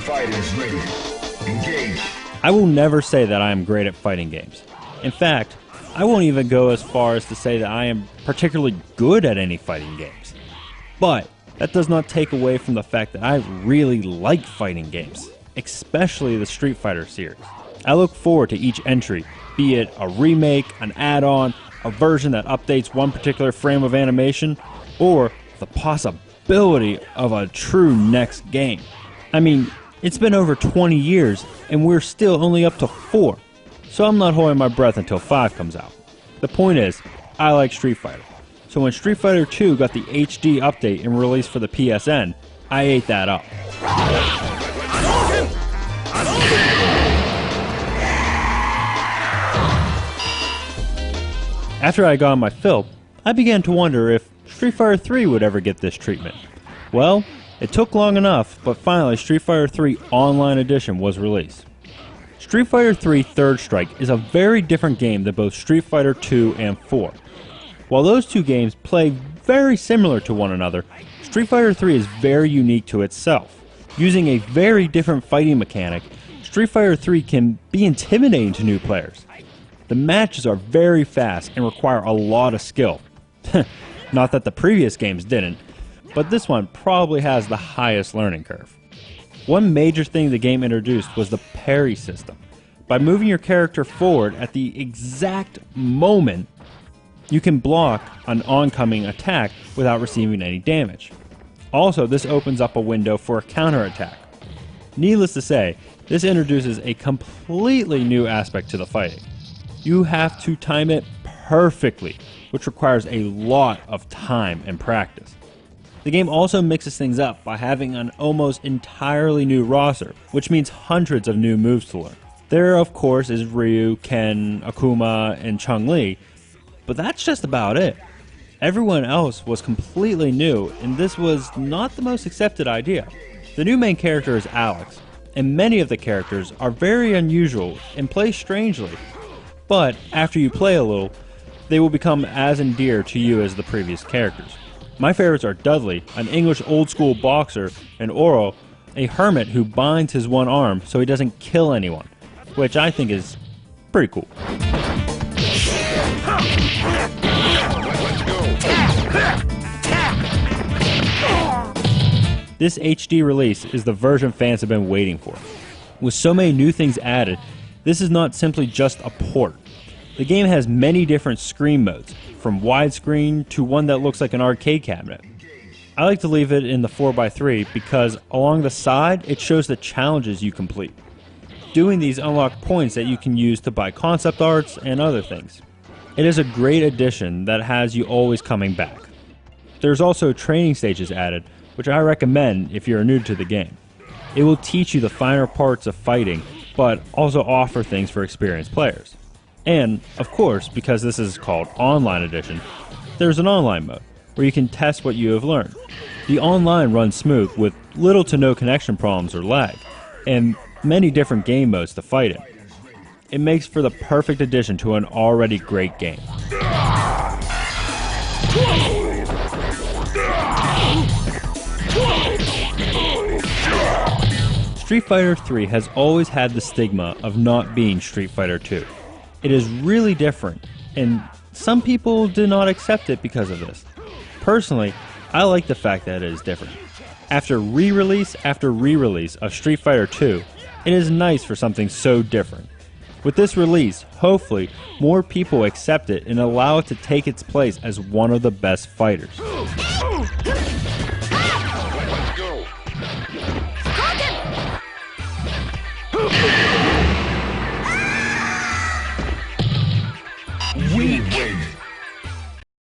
fighters ready. Engage. I will never say that I am great at fighting games. In fact, I won't even go as far as to say that I am particularly good at any fighting games. But that does not take away from the fact that I really like fighting games, especially the Street Fighter series. I look forward to each entry, be it a remake, an add-on, a version that updates one particular frame of animation, or the possibility of a true next game. I mean, it's been over 20 years and we're still only up to 4, so I'm not holding my breath until 5 comes out. The point is, I like Street Fighter, so when Street Fighter 2 got the HD update and released for the PSN, I ate that up. After I got my fill, I began to wonder if Street Fighter 3 would ever get this treatment. Well, it took long enough, but finally Street Fighter 3 Online Edition was released. Street Fighter 3 Third Strike is a very different game than both Street Fighter 2 and 4. While those two games play very similar to one another, Street Fighter 3 is very unique to itself. Using a very different fighting mechanic, Street Fighter 3 can be intimidating to new players. The matches are very fast and require a lot of skill. Not that the previous games didn't, but this one probably has the highest learning curve. One major thing the game introduced was the parry system. By moving your character forward at the exact moment, you can block an oncoming attack without receiving any damage. Also, this opens up a window for a counterattack. Needless to say, this introduces a completely new aspect to the fighting. You have to time it perfectly, which requires a lot of time and practice. The game also mixes things up by having an almost entirely new roster, which means hundreds of new moves to learn. There, of course, is Ryu, Ken, Akuma, and Chun-Li, but that's just about it. Everyone else was completely new, and this was not the most accepted idea. The new main character is Alex, and many of the characters are very unusual and play strangely. But after you play a little, they will become as endeared to you as the previous characters. My favorites are Dudley, an English old-school boxer, and Oro, a hermit who binds his one arm so he doesn't kill anyone, which I think is pretty cool. This HD release is the version fans have been waiting for. With so many new things added, this is not simply just a port. The game has many different screen modes, from widescreen to one that looks like an arcade cabinet. I like to leave it in the 4x3 because along the side it shows the challenges you complete. Doing these unlock points that you can use to buy concept arts and other things. It is a great addition that has you always coming back. There's also training stages added, which I recommend if you're new to the game. It will teach you the finer parts of fighting, but also offer things for experienced players. And, of course, because this is called Online Edition, there's an online mode, where you can test what you have learned. The online runs smooth with little to no connection problems or lag, and many different game modes to fight in. It makes for the perfect addition to an already great game. Street Fighter 3 has always had the stigma of not being Street Fighter 2. It is really different, and some people do not accept it because of this. Personally, I like the fact that it is different. After re-release after re-release of Street Fighter 2, it is nice for something so different. With this release, hopefully, more people accept it and allow it to take its place as one of the best fighters.